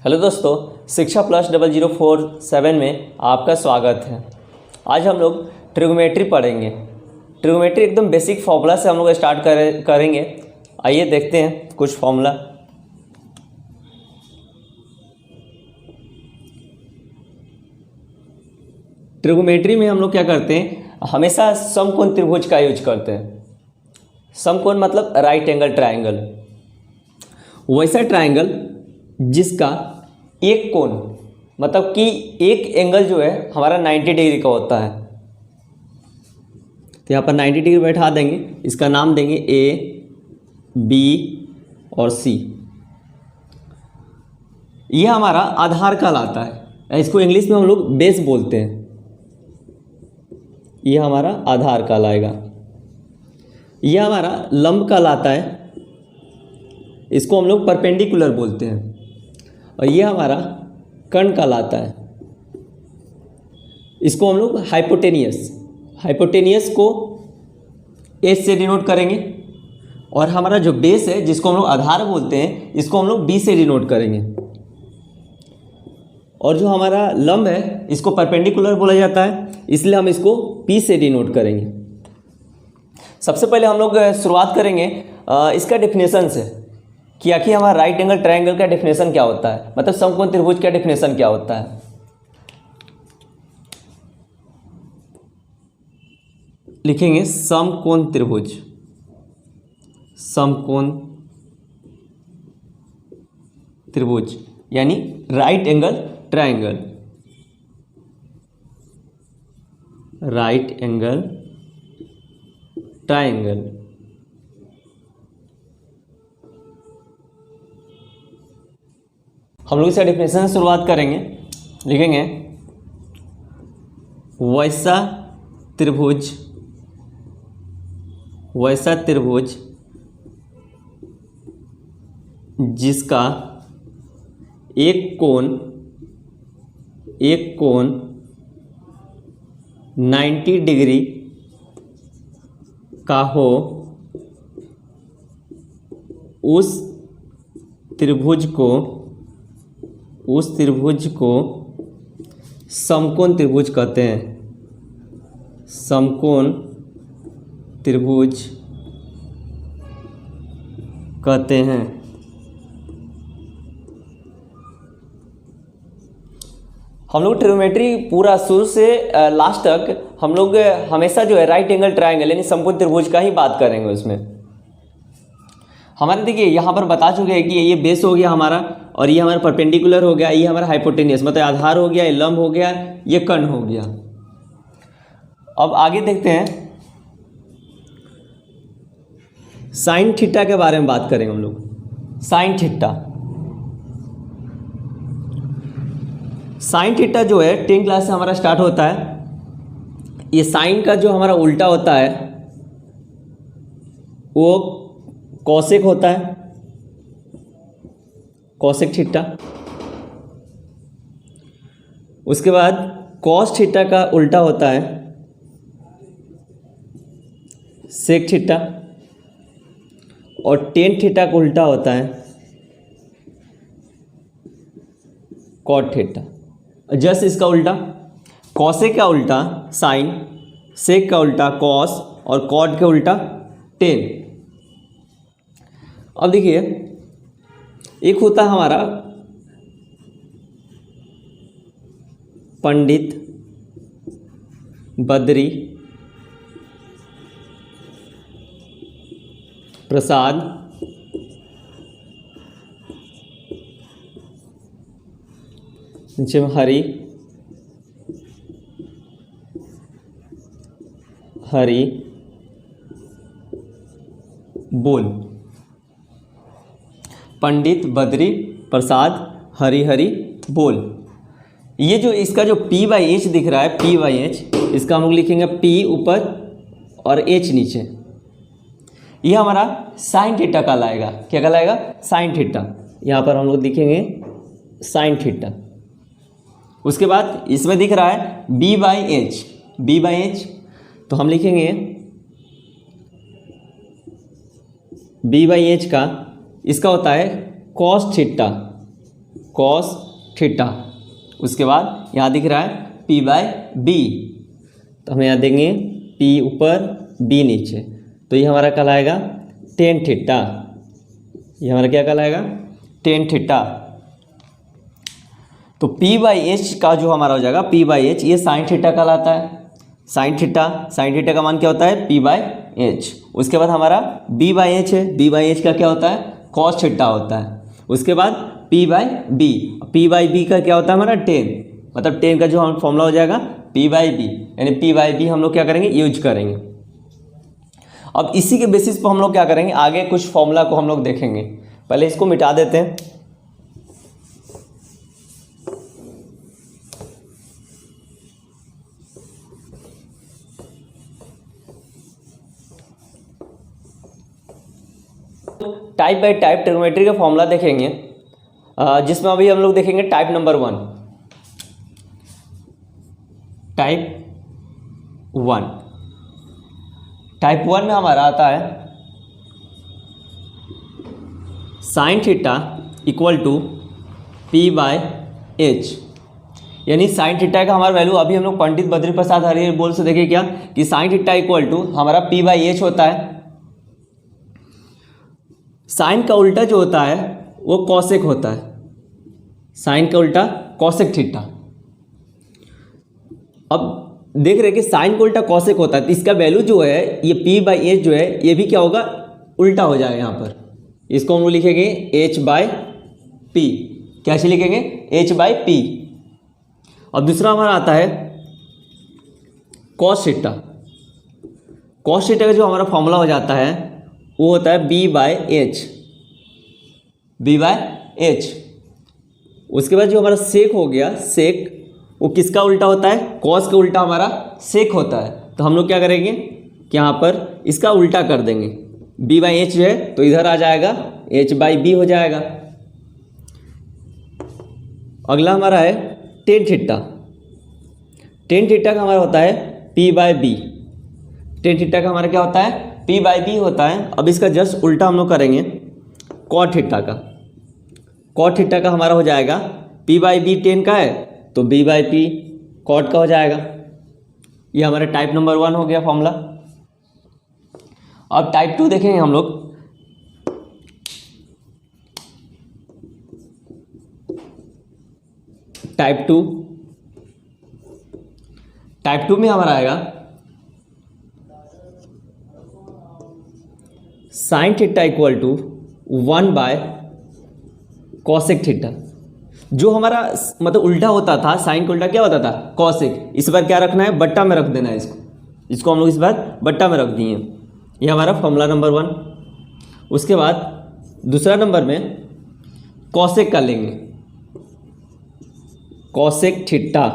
Hello दोस्तों, शिक्षा plus 0047 में आपका स्वागत है। आज हम लोग ट्रिग्नोमेट्री पढ़ेंगे। ट्रिग्नोमेट्री एकदम बेसिक फॉर्मूला से हम लोग स्टार्ट करेंगे। आइए देखते हैं कुछ फॉर्मूला। ट्रिग्नोमेट्री में हम लोग क्या करते हैं, हमेशा समकोण त्रिभुज का यूज करते हैं। समकोण मतलब राइट एंगल ट्रायंगल, वैसा ट्रायंगल जिसका एक कोण मतलब कि एक एंगल जो है हमारा 90 डिग्री का होता है। तो यहाँ पर 90 डिग्री बैठा देंगे, इसका नाम देंगे ए, बी और सी। यह हमारा आधार कहलाता है, इसको इंग्लिश में हम लोग बेस बोलते हैं। यह हमारा आधार कहलाएगा। यह हमारा लंब कहलाता है, इसको हम लोग परपेंडिकुलर बोलते हैं। और यह हमारा कर्ण कहलाता है, इसको हम लोग हाइपोटेनियस को एच से डिनोट करेंगे। और हमारा जो बेस है जिसको हम लोग आधार बोलते हैं, इसको हम लोग बी से डिनोट करेंगे। और जो हमारा लंब है इसको परपेंडिकुलर बोला जाता है, इसलिए हम इसको पी से डिनोट करेंगे। सबसे पहले हम लोग शुरुआत करेंगे इसका डेफिनेशन से कि आखिर हमारा राइट एंगल ट्रायंगल का डेफिनेशन क्या होता है, मतलब समकोण त्रिभुज का डेफिनेशन क्या होता है। लिखेंगे समकोण त्रिभुज, समकोण त्रिभुज यानी right angle triangle, right angle triangle. हम लोग इसका डेफिनेशन से शुरुआत करेंगे। लिखेंगे वैसा त्रिभुज जिसका एक कोण 90 डिग्री का हो, उस त्रिभुज को समकोण त्रिभुज कहते हैं। समकोण त्रिभुज कहते हैं। हम लोग ट्रिग्नोमेट्री पूरा शुरू से लास्ट तक हम लोग हमेशा जो है राइट एंगल ट्रायंगल यानी समकोण त्रिभुज का ही बात करेंगे। उसमें हमारे देखिए यहाँ पर बता चुके हैं कि ये बेस हो गया हमारा, और ये हमारा परपेंडिकुलर हो गया, ये हमारा हाइपोटेनियस मतलब आधार हो गया, ये लंब हो गया, ये कर्ण हो गया। अब आगे देखते हैं साइन थीटा के बारे में बात करेंगे हम लोग। साइन थीटा जो है 10 क्लास से हमारा स्टार्ट होता है। ये साइन का जो हमारा उल्टा होता है वो कोसेक होता है, कोसेक थीटा। उसके बाद कॉस थीटा का उल्टा होता है सेक थीटा, और टेन थीटा का उल्टा होता है कॉट थीटा। जस्ट इसका उल्टा, कॉसेक का उल्टा साइन, सेक का उल्टा कॉस और कॉट के उल्टा टेन। अब देखिए एक होता है हमारा पंडित बद्री प्रसाद नीचे में हरि बोल। पंडित बद्री प्रसाद हरि बोल। ये जो इसका जो P/H दिख रहा है, P/H, इसका हम लोग लिखेंगे P ऊपर और H नीचे। ये हमारा साइन थीटा कहलाएगा। क्या कहलाएगा? Sine theta. यहाँ पर हम लोग लिखेंगे साइन थीटा। उसके बाद इसमें दिख रहा है B/H, तो हम लिखेंगे B/H का इसका होता है कॉस थीटा, कॉस थीटा। उसके बाद यहाँ दिख रहा है p/b, तो हम यहाँ देंगे p ऊपर b नीचे, तो ये हमारा कहलाएगा टेन थीटा। ये हमारा क्या कहलाएगा? Tan theta. तो p/h का जो हमारा हो जाएगा p/h, ये साइन थीटा कहलाता है। साइन थीटा का मान क्या होता है? p/h। उसके बाद हमारा b/h है, b/h का क्या होता है? cos थीटा होता है। उसके बाद p/b का क्या होता है हमारा? टेन, मतलब टेन का जो हम फॉर्मूला हो जाएगा p/b, यानी p/b हम लोग क्या करेंगे? यूज करेंगे। अब इसी के बेसिस पर हम लोग क्या करेंगे? आगे कुछ फॉर्मूला को हम लोग देखेंगे। पहले इसको मिटा देते हैं। टाइप बाय टाइप ट्रिग्नोमेट्री का फॉर्मूला देखेंगे, जिसमें अभी हम लोग देखेंगे टाइप नंबर 1। टाइप 1 में हमारा आता है sign theta equal to p/h, यानी साइन थीटा का हमारा वैल्यू अभी हम लोग पंडित बद्री प्रसाद हरिहर बोल से देखे क्या कि साइन थीटा इक्वल टू हमारा p/h होता है। साइन का उल्टा जो होता है वो कॉसेक होता है। साइन का उल्टा कॉसेक थीटा। अब देख रहे हैं कि साइन का उल्टा कॉसेक होता है, तो इसका वैल्यू जो है ये p/h जो है ये भी क्या होगा? उल्टा हो जाएगा। यहाँ पर इसको हम लोग लिखेंगे h/p। कैसे लिखेंगे? h/p। अब दूसरा हमारा आता है कॉस थीटा। कॉस थीटा का जो हमारा फॉर्मूला हो जाता है वो होता है b/h। उसके बाद जो हमारा सेक हो गया, सेक वो किसका उल्टा होता है? कॉस का उल्टा हमारा सेक होता है। तो हम लोग क्या करेंगे कि यहाँ पर इसका उल्टा कर देंगे। b/h जो है तो इधर आ जाएगा, h/b हो जाएगा। अगला हमारा है टेन थीटा। टेन थीटा का हमारा होता है p/b। टेन थीटा का हमारा क्या होता है? p/b होता है। अब इसका जस्ट उल्टा हम लोग करेंगे कॉट थीटा का। कॉट थीटा का हमारा हो जाएगा p/b टेन का है तो b/p कॉट का हो जाएगा। ये हमारा टाइप नंबर 1 हो गया फॉर्मूला। अब टाइप 2 देखेंगे हम लोग। टाइप 2 में हमारा आएगा साइन थीटा इक्वल टू 1/कॉसेक थीटा। जो हमारा मतलब उल्टा होता था, साइन का उल्टा क्या होता था? कॉसेक। इस बार क्या रखना है? बट्टा में रख देना है इसको हम लोग इस बार बट्टा में रख दिए। ये हमारा फॉर्मूला नंबर 1। उसके बाद दूसरा नंबर में कॉसेक का लेंगे, कॉसेक थीटा।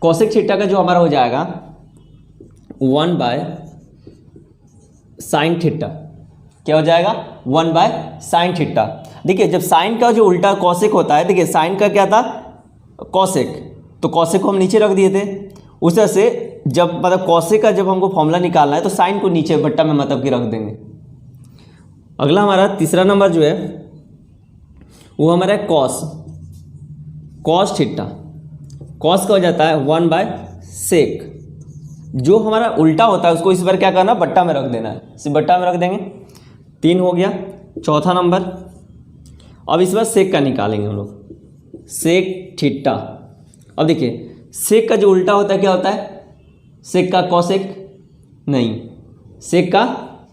कॉसेक थीटा का जो हमारा हो जाएगा 1/साइन थीटा। क्या हो जाएगा? 1/साइन थीटा। देखिए जब साइन का जो उल्टा कॉसेक होता है, देखिए साइन का क्या था? कॉसेक, तो कॉसेक को हम नीचे रख दिए थे। उस तरह से जब मतलब कॉसेक का जब हमको फॉर्मूला निकालना है तो साइन को नीचे बट्टा में मतलब कि रख देंगे। अगला हमारा तीसरा नंबर जो है वो हमारा है कॉस थीटा। कॉस का हो जाता है 1/सेक। जो हमारा उल्टा होता है उसको इस बार क्या करना? बट्टा में रख देना है। इसे बट्टा में रख देंगे। 3 हो गया। चौथा नंबर, अब इस बार सेक का निकालेंगे हम लोग, सेक थीटा। अब देखिए सेक का जो उल्टा होता है क्या होता है? सेक का कॉसेक नहीं, सेक का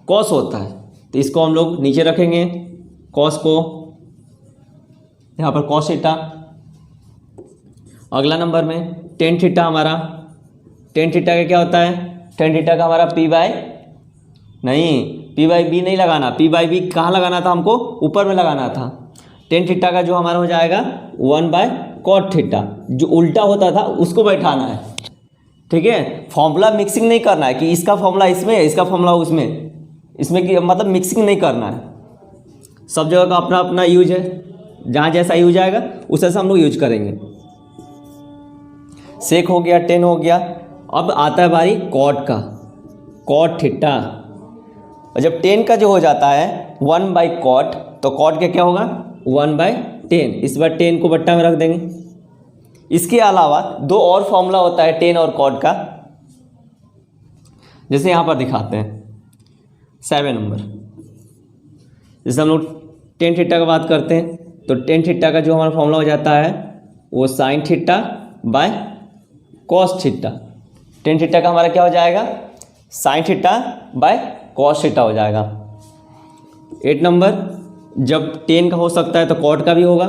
कॉस होता है। तो इसको हम लोग नीचे रखेंगे, कॉस को यहाँ पर कॉस थीटा। अगला नंबर में टेन थीटा हमारा, टेन थीटा का क्या होता है? टेन थीटा का हमारा p/b नहीं लगाना। p/b कहाँ लगाना था हमको? ऊपर में लगाना था। टेन थीटा का जो हमारा हो जाएगा 1/कॉट थीटा। जो उल्टा होता था उसको बैठाना है। ठीक है, फॉर्मूला मिक्सिंग नहीं करना है कि इसका फॉर्मूला इसमें है, इसका फॉर्मूला उसमें, इसमें की मतलब मिक्सिंग नहीं करना है। सब जगह का अपना अपना यूज है, जहाँ जैसा यूज आएगा उस तरह से हम लोग यूज करेंगे। सेक हो गया, टेन हो गया। अब आता है बारी कॉट का, कॉट थीटा। और जब टेन का जो हो जाता है 1/कॉट, तो कॉट का क्या होगा? 1/टेन 10, इस बार 10 को बट्टा में रख देंगे। इसके अलावा दो और फॉर्मूला होता है टेन और कॉट का, जैसे यहाँ पर दिखाते हैं 7 नंबर। जैसे हम लोग टेन थीटा का बात करते हैं तो टेन थीटा का जो हमारा फॉर्मूला हो जाता है वो sign theta by cos theta. Tan theta का हमारा क्या हो जाएगा, sign theta by cos theta हो जाएगा। 8 नंबर, जब टेन का हो सकता है तो कॉट का भी होगा।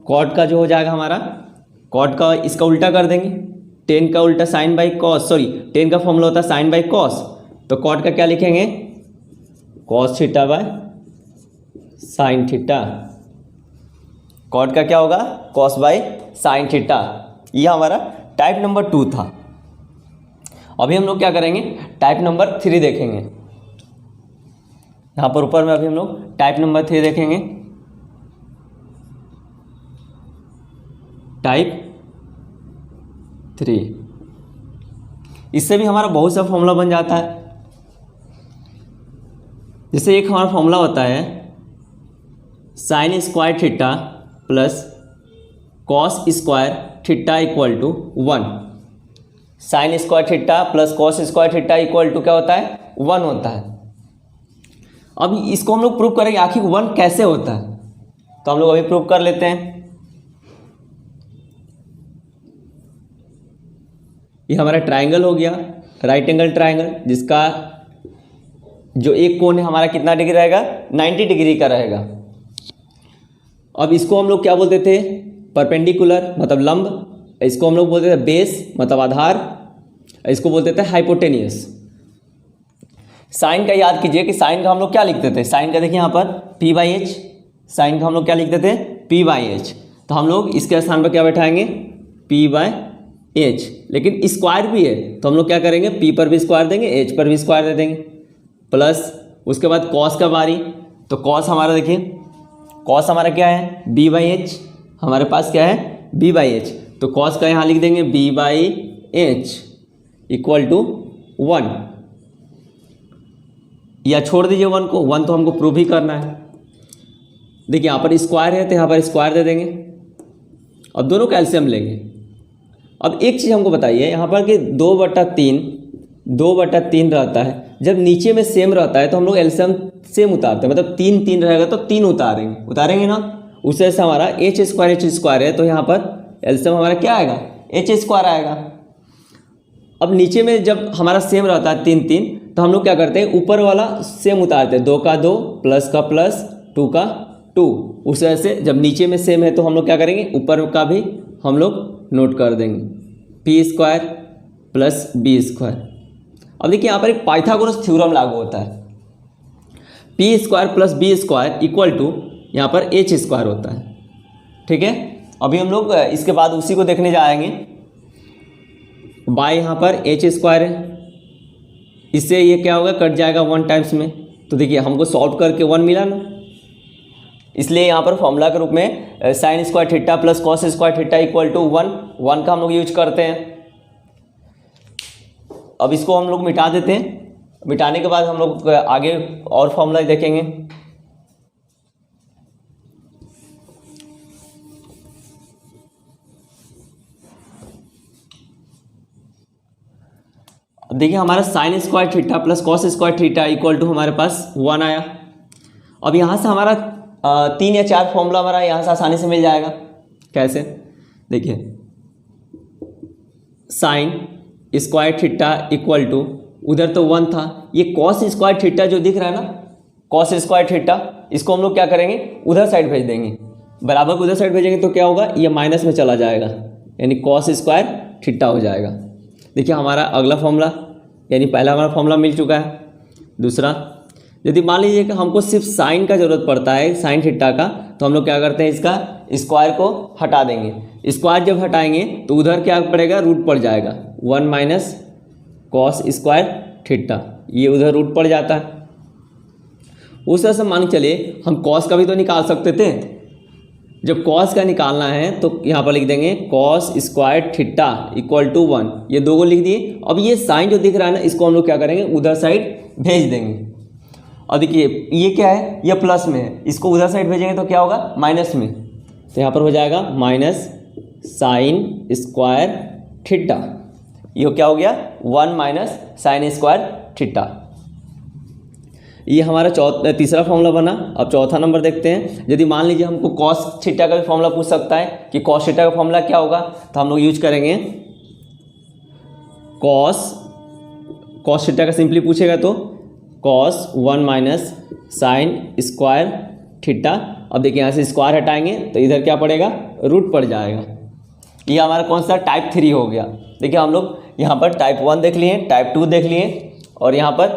कॉट का जो हो जाएगा हमारा, कॉट का इसका उल्टा कर देंगे, टेन का उल्टा sine by cos, sorry tan का फॉर्मूला होता है साइन बाई कॉस, तो कॉट का क्या लिखेंगे, cos theta by sine theta. Cot का क्या होगा, कॉस बाय साइन थीटा। ये हमारा टाइप नंबर 2 था। अभी हम लोग क्या करेंगे, टाइप नंबर 3 देखेंगे। यहाँ पर ऊपर में अभी हम लोग टाइप नंबर 3 देखेंगे। टाइप 3, इससे भी हमारा बहुत सा फॉर्मूला बन जाता है। जैसे एक हमारा फॉर्मूला होता है sine square theta plus cos square theta equal to 1। Sine square theta plus cos square theta equal to क्या होता है, 1 होता है। अब इसको हम लोग प्रूव करेंगे आखिर 1 कैसे होता है, तो हम लोग अभी प्रूव कर लेते हैं। ये हमारा ट्राइंगल हो गया, राइट एंगल ट्राइंगल, जिसका जो एक कोण है हमारा कितना डिग्री रहेगा, 90 डिग्री का रहेगा। अब इसको हम लोग क्या बोलते थे, परपेंडिकुलर मतलब लंब, इसको हम लोग बोलते थे बेस मतलब आधार, इसको बोलते थे हाइपोटेनियस। साइन का याद कीजिए कि साइन का हम लोग क्या लिखते थे, साइन का देखिए यहाँ पर p/h, साइन का हम लोग क्या लिखते थे, p/h। तो हम लोग इसके स्थान पर क्या बैठाएंगे, p/h। लेकिन स्क्वायर भी है तो हम लोग क्या करेंगे, p पर भी स्क्वायर देंगे, h पर भी स्क्वायर दे देंगे, प्लस उसके बाद कॉस का बारी। तो कॉस हमारा देखिए, कॉस हमारा क्या है, b/h, हमारे पास क्या है b/h, तो कॉस का यहाँ लिख देंगे b/h इक्वल टू 1, या छोड़ दीजिए 1 को, 1 तो हमको प्रूव ही करना है। देखिए यहाँ पर स्क्वायर है तो यहाँ पर स्क्वायर दे देंगे। अब दोनों का एलसीएम लेंगे। अब एक चीज़ हमको बताइए यहाँ पर कि 2/3 रहता है, जब नीचे में सेम रहता है तो हम लोग एलसीएम सेम उतारते हैं, मतलब 3 रहेगा तो 3 उतारेंगे ना। उस वजह से हमारा h स्क्वायर है तो यहाँ पर एलसीएम हमारा क्या आएगा, h² आएगा। अब नीचे में जब हमारा सेम रहता है 3 तो हम लोग क्या करते हैं, ऊपर वाला सेम उतारते हैं, 2 का 2 प्लस का प्लस 2 का 2। उस वजह से जब नीचे में सेम है तो हम लोग क्या करेंगे, ऊपर का भी हम लोग नोट कर देंगे, p² प्लस b²। अब देखिए यहाँ पर एक पाइथागोरस थ्योरम लागू होता है, p² plus b² equal to यहाँ पर h² होता है। ठीक है, अभी हम लोग इसके बाद उसी को देखने जाएंगे। बाय यहाँ पर h² है, इससे ये क्या होगा, कट जाएगा 1 टाइम्स में। तो देखिए हमको सॉल्व करके 1 मिला ना, इसलिए यहाँ पर फॉर्मूला के रूप में sine square theta plus cos square theta equal to 1 का हम लोग यूज करते हैं। अब इसको हम लोग मिटा देते हैं, मिटाने के बाद हम लोग आगे और फॉर्मूला देखेंगे। अब देखिए हमारा sine square theta plus cos square theta equal to हमारे पास 1 आया। अब यहाँ से हमारा 3 या 4 फॉर्मूला हमारा यहाँ से आसानी से मिल जाएगा। कैसे, देखिए sine square theta equal to, उधर तो 1 था, ये कॉस स्क्वायर थीटा जो दिख रहा है ना, कॉस स्क्वायर थीटा, इसको हम लोग क्या करेंगे, उधर साइड भेज देंगे, बराबर को उधर साइड भेजेंगे तो क्या होगा, ये माइनस में चला जाएगा, यानी कॉस स्क्वायर थीटा हो जाएगा। देखिए हमारा अगला फॉर्मूला, यानी पहला हमारा फॉर्मूला मिल चुका है। दूसरा, यदि मान लीजिए कि हमको सिर्फ साइन का जरूरत पड़ता है, साइन थीटा का, तो हम लोग क्या करते हैं, इसका स्क्वायर को हटा देंगे। स्क्वायर जब हटाएंगे तो उधर क्या पड़ेगा, रूट पड़ जाएगा, 1 माइनस कॉस स्क्वायर थीटा, ये उधर रूट पड़ जाता है। उस तरह से मान के चलिए हम कॉस का भी तो निकाल सकते थे। जब कॉस का निकालना है तो यहाँ पर लिख देंगे cos square theta equal to 1, ये 2 को लिख दिए। अब ये साइन जो दिख रहा है ना, इसको हम लोग क्या करेंगे, उधर साइड भेज देंगे। और देखिए ये क्या है, ये प्लस में है, इसको उधर साइड भेजेंगे तो क्या होगा, माइनस में। तो यहाँ पर हो जाएगा माइनस साइन स्क्वायर थीटा। ये क्या हो गया, 1 माइनस साइन स्क्वायर थीटा। ये हमारा तीसरा फॉर्मूला बना। अब चौथा नंबर देखते हैं। यदि मान लीजिए हमको कॉस थीटा का भी फॉर्मूला पूछ सकता है कि कॉस थीटा का फॉर्मूला क्या होगा, तो हम लोग यूज करेंगे कॉस थीटा का सिंपली पूछेगा तो cos 1 minus sign square theta. अब देखिए यहाँ से स्क्वायर हटाएंगे तो इधर क्या पड़ेगा, रूट पड़ जाएगा। ये हमारा कौन सा, टाइप 3 हो गया। देखिए हम लोग यहाँ पर टाइप 1 देख लिए, टाइप 2 देख लिए और यहाँ पर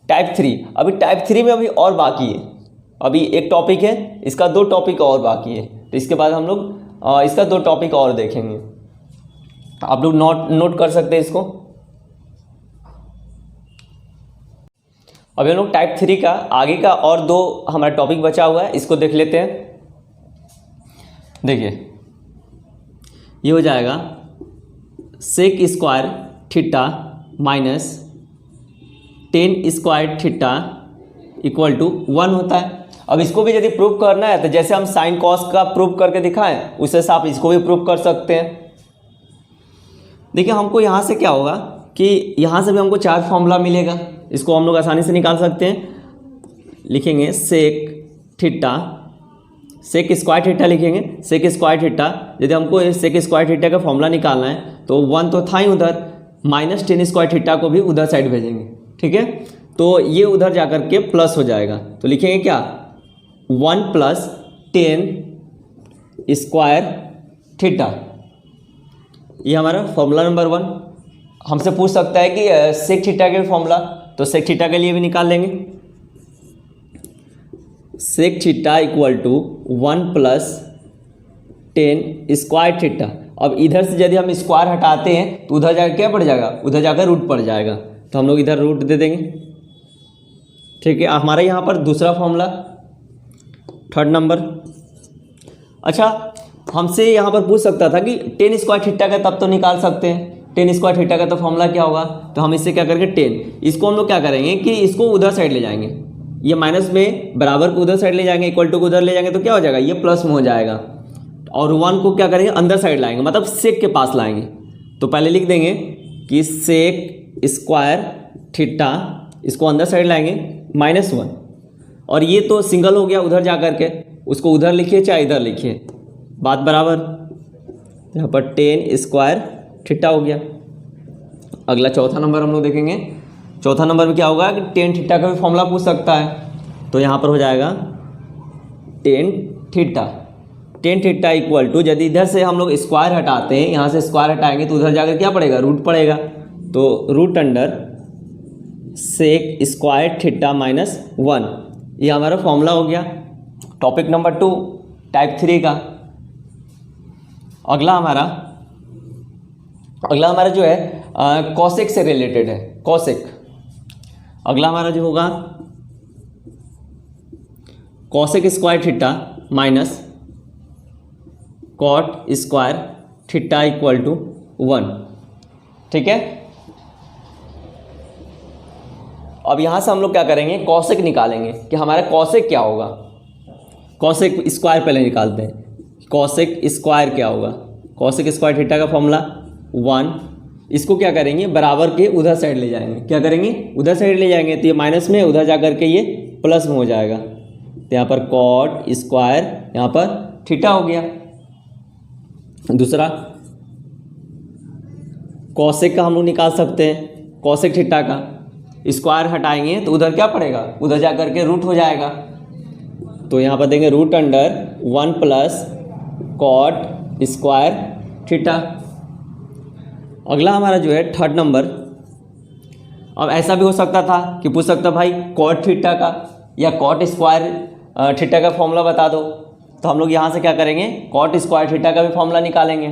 टाइप 3। अभी टाइप 3 में अभी और बाकी है, अभी एक टॉपिक है, इसका 2 टॉपिक और बाकी है। तो इसके बाद हम लोग इसका 2 टॉपिक और देखेंगे। आप लोग नोट कर सकते हैं इसको। अभी हम लोग टाइप 3 का आगे का और 2 हमारा टॉपिक बचा हुआ है, इसको देख लेते हैं। देखिए ये हो जाएगा sec square theta minus 10 square theta equal to 1 होता है। अब इसको भी यदि प्रूव करना है तो जैसे हम साइन कॉस का प्रूव करके दिखाएं उससे आप इसको भी प्रूव कर सकते हैं। देखिए हमको यहाँ से क्या होगा कि यहाँ से भी हमको 4 फॉर्मूला मिलेगा, इसको हम लोग आसानी से निकाल सकते हैं। लिखेंगे sec theta, sec square theta लिखेंगे, सेक स्क्वायर थीटा। यदि हमको सेक स्क्वायर थीटा का फॉर्मूला निकालना है तो 1 तो था ही उधर, माइनस 10 स्क्वायर थीटा को भी उधर साइड भेजेंगे, ठीक है। तो ये उधर जाकर के प्लस हो जाएगा, तो लिखेंगे क्या, 1 प्लस 10 स्क्वायर थीटा। ये हमारा फॉर्मूला नंबर 1। हमसे पूछ सकता है कि सेक थीटा के फॉर्मूला, तो सेक थीटा के लिए भी निकाल लेंगे। Sec theta equal to 1 plus 10 square theta. अब इधर से यदि हम स्क्वायर हटाते हैं तो उधर जाकर क्या पड़ जाएगा, उधर जाकर रूट पड़ जाएगा, तो हम लोग इधर रूट दे देंगे, ठीक है। हमारा यहाँ पर दूसरा फॉर्मूला, 3rd नंबर। अच्छा हमसे यहाँ पर पूछ सकता था कि 10 स्क्वायर थीटा का तब तो निकाल सकते हैं, 10 स्क्वायर थीटा का तो फॉर्मूला क्या होगा, तो हम इससे क्या करेंगे 10, इसको हम लोग क्या करेंगे कि इसको उधर साइड ले जाएंगे, ये माइनस में बराबर को उधर साइड ले जाएंगे, इक्वल टू को उधर ले जाएंगे तो क्या हो जाएगा, ये प्लस में हो जाएगा। और 1 को क्या करेंगे, अंदर साइड लाएंगे, मतलब सेक के पास लाएंगे। तो पहले लिख देंगे कि सेक स्क्वायर थीटा, इसको अंदर साइड लाएंगे -1, और ये तो सिंगल हो गया उधर जा कर के, उसको उधर लिखिए चाहे इधर लिखिए, बात बराबर। यहाँ पर 10 स्क्वायर थीटा हो गया। अगला चौथा नंबर हम लोग देखेंगे। चौथा नंबर में क्या होगा कि 10 थीटा का भी फॉर्मूला पूछ सकता है, तो यहाँ पर हो जाएगा 10 थीटा। 10 थीटा इक्वल टू, यदि इधर से हम लोग स्क्वायर हटाते हैं, यहाँ से स्क्वायर हटाएंगे तो उधर जाकर क्या पड़ेगा, रूट पड़ेगा, तो root under sec square theta -1। ये हमारा फॉर्मूला हो गया। टॉपिक नंबर 2 टाइप 3 का। अगला हमारा जो है कॉसेक से रिलेटेड है, कॉसेक। अगला हमारा जो होगा cosec square theta minus cot square theta equal to 1, ठीक है। अब यहाँ से हम लोग क्या करेंगे, कॉसेक निकालेंगे कि हमारा कॉसेक क्या होगा। कॉसेक स्क्वायर पहले निकालते हैं, कॉसेक स्क्वायर क्या होगा, कॉसेक स्क्वायर थीटा का फॉर्मूला 1। इसको क्या करेंगे, बराबर के उधर साइड ले जाएंगे, क्या करेंगे, उधर साइड ले जाएंगे, तो ये माइनस में, उधर जा कर के ये प्लस में हो जाएगा। तो यहाँ पर कॉट स्क्वायर, यहाँ पर थीटा हो गया। दूसरा कॉसेक का हम लोग निकाल सकते हैं, कॉसेक थीटा का स्क्वायर हटाएंगे तो उधर क्या पड़ेगा, उधर जा कर के रूट हो जाएगा, तो यहाँ पर देंगे root under 1 plus cot square theta. अगला हमारा जो है 3rd नंबर। अब ऐसा भी हो सकता था कि पूछ सकता भाई कॉट थीटा का या कॉट स्क्वायर थीटा का फॉर्मूला बता दो, तो हम लोग यहाँ से क्या करेंगे, कॉट स्क्वायर थीटा का भी फॉर्मूला निकालेंगे।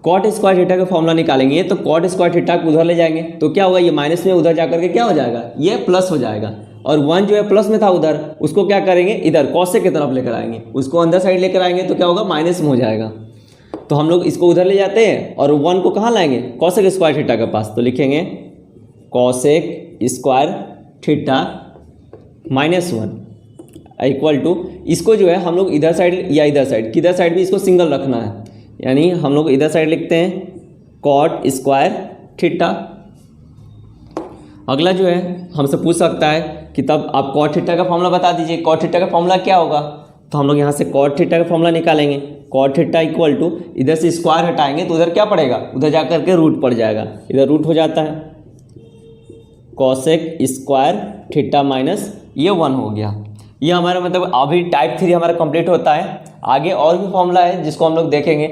कॉट स्क्वायर थीटा का फॉर्मूला निकालेंगे तो कॉट स्क्वायर थीटा को उधर ले जाएंगे, तो क्या होगा, ये माइनस में उधर जाकर के क्या हो जाएगा, ये प्लस हो जाएगा। और 1 जो है प्लस में था उधर, उसको क्या करेंगे, इधर कॉसेक की तरफ लेकर आएंगे, उसको अंदर साइड लेकर आएंगे तो क्या होगा, माइनस में हो जाएगा। तो हम लोग इसको उधर ले जाते हैं और 1 को कहाँ लाएंगे, कॉसेक स्क्वायर थीटा के पास, तो लिखेंगे cosec square theta -1 equal to, इसको जो है हम लोग इधर साइड या इधर साइड, किधर साइड भी इसको सिंगल रखना है, यानी हम लोग इधर साइड लिखते हैं कॉट स्क्वायर थीटा। अगला जो है हमसे पूछ सकता है कि तब आप कॉट थीटा का फॉर्मूला बता दीजिए, कॉट थीटा का फॉर्मूला क्या होगा। तो हम लोग यहाँ से कॉट थीटा का फॉर्मूला निकालेंगे। कॉट थीटा इक्वल टू, इधर से स्क्वायर हटाएंगे तो उधर क्या पड़ेगा, उधर जा करके रूट पड़ जाएगा, इधर रूट हो जाता है, कॉसेक स्क्वायर थीटा माइनस ये 1 हो गया। ये हमारा मतलब अभी टाइप 3 हमारा कंप्लीट होता है। आगे और भी फॉर्मूला है जिसको हम लोग देखेंगे।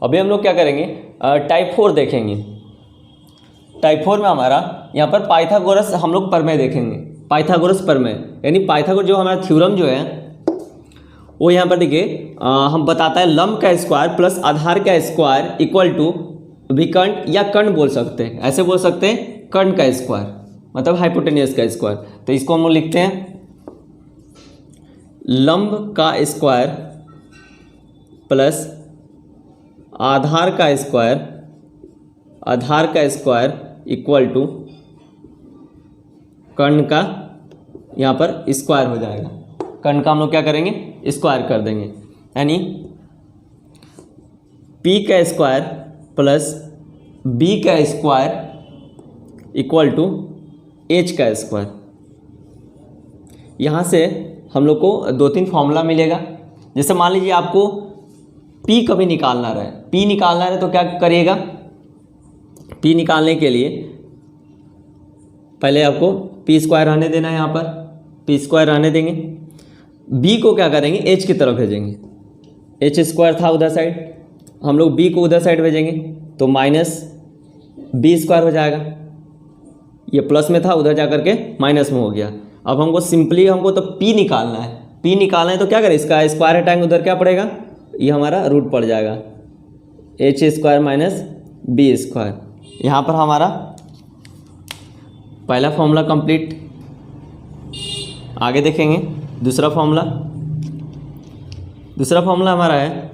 अभी हम लोग क्या करेंगे, टाइप 4 देखेंगे। टाइप 4 में हमारा यहाँ पर पाइथागोरस हम लोग प्रमेय देखेंगे, पाइथागोरस प्रमेय, यानी पाइथागोरस जो हमारा थ्योरम जो है वो यहाँ पर देखिए हम बताता है लंब का स्क्वायर प्लस आधार का स्क्वायर इक्वल टू विकर्ण या कर्ण बोल सकते हैं, ऐसे बोल सकते हैं कर्ण का स्क्वायर मतलब हाइपोटेनियस का स्क्वायर। तो इसको हम लोग लिखते हैं लंब का स्क्वायर प्लस आधार का स्क्वायर इक्वल टू कर्ण का यहाँ पर स्क्वायर हो जाएगा। कर्ण का हम लोग क्या करेंगे, स्क्वायर कर देंगे, यानी p का स्क्वायर प्लस b का स्क्वायर इक्वल टू h का स्क्वायर। यहाँ से हम लोग को 2-3 फॉर्मूला मिलेगा। जैसे मान लीजिए आपको p कभी निकालना रहे, p निकालना रहे तो क्या करिएगा, p निकालने के लिए पहले आपको p स्क्वायर रहने देना है, यहाँ पर p स्क्वायर रहने देंगे, b को क्या करेंगे h की तरफ भेजेंगे, h स्क्वायर था उधर साइड, हम लोग b को उधर साइड भेजेंगे तो माइनस b स्क्वायर हो जाएगा, ये प्लस में था उधर जा करके माइनस में हो गया। अब हमको सिंपली हमको तो p निकालना है, p निकालना है तो क्या करें, इसका स्क्वायर हटाएंगे उधर क्या पड़ेगा, ये हमारा रूट पड़ जाएगा h square minus b square. यहाँ पर हमारा पहला फॉर्मूला कंप्लीट। आगे देखेंगे दूसरा फॉर्मूला हमारा है,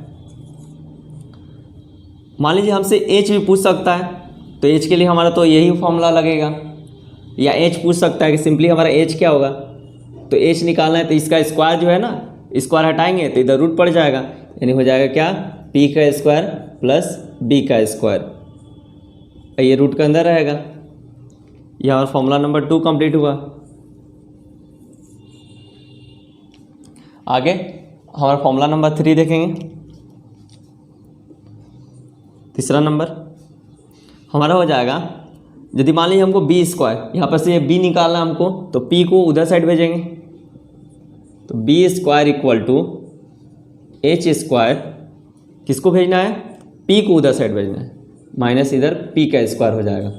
मान लीजिए हमसे h भी पूछ सकता है तो h के लिए हमारा तो यही फॉर्मूला लगेगा, या h पूछ सकता है कि सिंपली हमारा h क्या होगा, तो h निकालना है तो इसका स्क्वायर जो है ना, स्क्वायर हटाएंगे तो इधर रूट पड़ जाएगा, यानी हो जाएगा क्या, p का स्क्वायर प्लस b का स्क्वायर, ये रूट के अंदर रहेगा। ये हमारा फॉर्मूला नंबर 2 कंप्लीट हुआ। आगे हमारा फॉर्मूला नंबर 3 देखेंगे। तीसरा नंबर हमारा हो जाएगा, यदि मान लीजिए हमको b स्क्वायर, यहाँ पर से b निकालना हमको, तो p को उधर साइड भेजेंगे तो b square equal to h square, किसको भेजना है, p को उधर साइड भेजना है, माइनस इधर p का स्क्वायर हो जाएगा।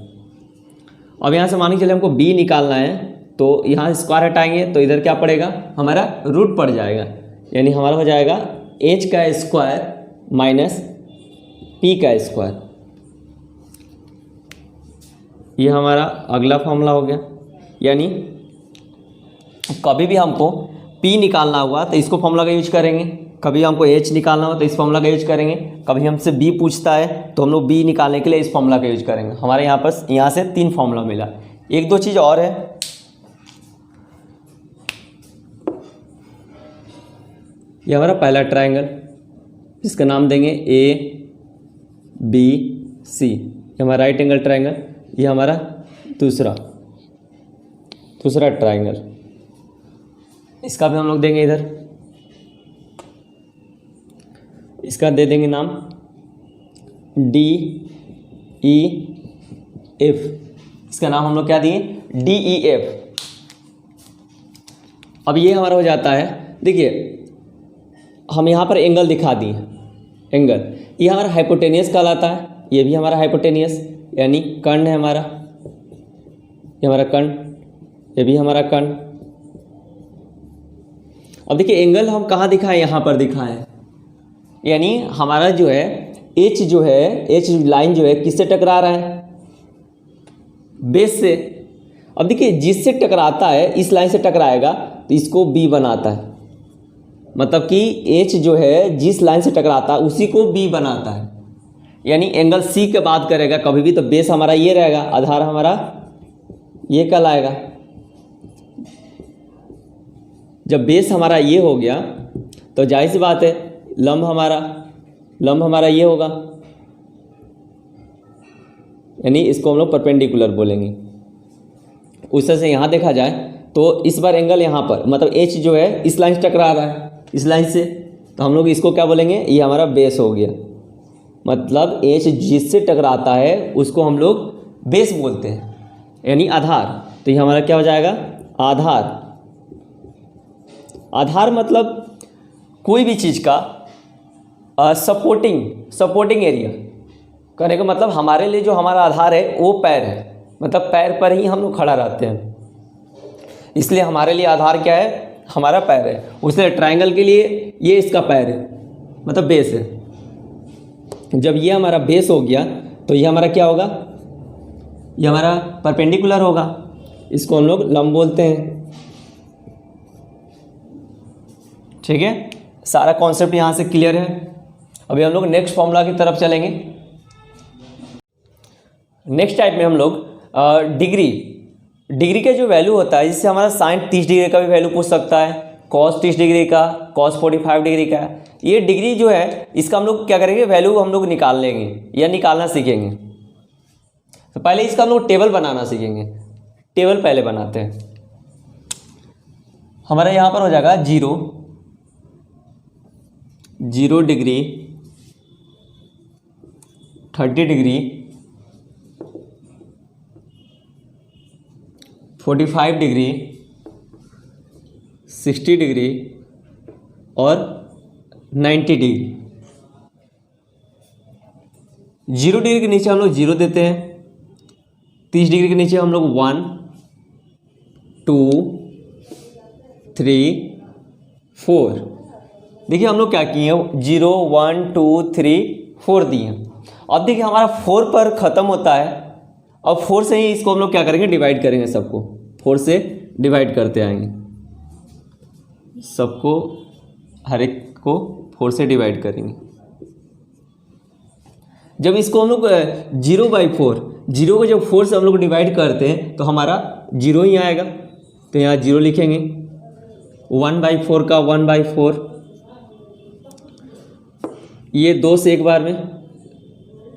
अब यहाँ से मान के चले हमको b निकालना है तो यहाँ स्क्वायर हटाएंगे तो इधर क्या पड़ेगा, हमारा रूट पड़ जाएगा, यानी हमारा हो जाएगा h का स्क्वायर माइनस p का स्क्वायर। ये हमारा अगला फॉर्मूला हो गया। यानी कभी भी हमको p निकालना हुआ तो इसको फॉर्मूला का यूज करेंगे, कभी हमको h निकालना हो तो इस फॉर्मूला का यूज करेंगे, कभी हमसे b पूछता है तो हम लोग b निकालने के लिए इस फॉर्मूला का यूज करेंगे। हमारे यहाँ से 3 फॉर्मूला मिला। एक दो चीज़ और है, ये हमारा पहला ट्रायंगल, इसका नाम देंगे ABC, ये हमारा राइट एंगल ट्रायंगल। ये हमारा दूसरा ट्रायंगल, इसका भी हम लोग देंगे इधर, इसका दे देंगे नाम DEF, इसका नाम हम लोग क्या दिए, DEF। अब ये हमारा हो जाता है, देखिए हम यहाँ पर एंगल दिखा दिए, एंगल ये हमारा हाइपोटेनियस कहलाता है, ये भी हमारा हाइपोटेनियस यानी कर्ण है हमारा, ये हमारा कर्ण, ये भी हमारा कर्ण। अब देखिए एंगल हम कहाँ दिखाएं, यहाँ पर दिखाएं, यानी हमारा जो है एच लाइन जो है किससे टकरा रहा है, बेस से। अब देखिए जिससे टकराता है, इस लाइन से टकराएगा तो इसको बी बनाता है, मतलब कि एच जो है जिस लाइन से टकराता है उसी को बी बनाता है। यानी एंगल सी के बात करेगा कभी भी तो बेस हमारा ये रहेगा, आधार हमारा ये कहलाएगा। जब बेस हमारा ये हो गया तो जाहिर सी बात है लंब हमारा ये होगा, यानी इसको हम लोग परपेंडिकुलर बोलेंगे। उस तरह से यहाँ देखा जाए तो इस बार एंगल यहाँ पर मतलब एच जो है इस लाइन से टकरा रहा है, इस लाइन से, तो हम लोग इसको क्या बोलेंगे, ये हमारा बेस हो गया। मतलब एच जिससे टकराता है उसको हम लोग बेस बोलते हैं, यानी आधार। तो ये हमारा क्या हो जाएगा, आधार। आधार मतलब कोई भी चीज़ का सपोर्टिंग एरिया। कहने का मतलब हमारे लिए जो हमारा आधार है वो पैर है, मतलब पैर पर ही हम लोग खड़ा रहते हैं, इसलिए हमारे लिए आधार क्या है, हमारा पैर है। उससे ट्रायंगल के लिए ये इसका पैर है, मतलब बेस है। जब ये हमारा बेस हो गया तो ये हमारा क्या होगा, ये हमारा परपेंडिकुलर होगा, इसको हम लोग लंब बोलते हैं। ठीक है, सारा कॉन्सेप्ट यहाँ से क्लियर है। अभी हम लोग नेक्स्ट फॉर्मूला की तरफ चलेंगे। नेक्स्ट टाइप में हम लोग डिग्री का जो वैल्यू होता है, जिससे हमारा साइन 30 डिग्री का भी वैल्यू पूछ सकता है, कॉस 30 डिग्री का, कॉस 45 डिग्री का। ये डिग्री जो है इसका हम लोग क्या करेंगे, वैल्यू हम लोग निकाल लेंगे या निकालना सीखेंगे। तो पहले इसका हम लोग टेबल बनाना सीखेंगे। टेबल पहले बनाते हैं। हमारा यहाँ पर हो जाएगा 0 डिग्री, 30 डिग्री, 45 डिग्री, 60 डिग्री और 90 डिग्री। 0 डिग्री के नीचे हम लोग 0 देते हैं, 30 डिग्री के नीचे हम लोग 1 2 3 4। देखिए हम लोग क्या किए हैं, 0 1 2 3 4 दिए। अब देखिए हमारा 4 पर ख़त्म होता है। अब 4 से ही इसको हम लोग क्या करेंगे, डिवाइड करेंगे। सबको 4 से डिवाइड करते आएंगे, सबको हर एक को 4 से डिवाइड करेंगे। जब इसको हम लोग 0/4, 0 को जब 4 से हम लोग डिवाइड करते हैं तो हमारा 0 ही आएगा। तो यहाँ 0 लिखेंगे। 1/4 का 1/4, ये 2 से एक बार में,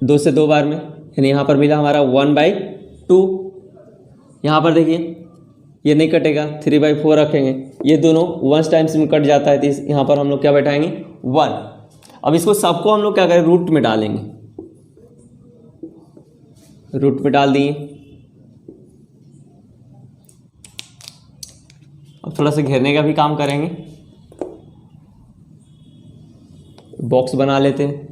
2 से 2 बार में, यानी यहाँ पर मिला हमारा 1/2। यहाँ पर देखिए ये नहीं कटेगा, 3/4 रखेंगे, ये दोनों 1 टाइम्स में कट जाता है, तो यहाँ पर हम लोग क्या बैठाएंगे, 1। अब इसको सबको हम लोग क्या करें, रूट में डालेंगे। रूट में डाल दिए। अब थोड़ा सा घेरने का भी काम करेंगे, बॉक्स बना लेते हैं।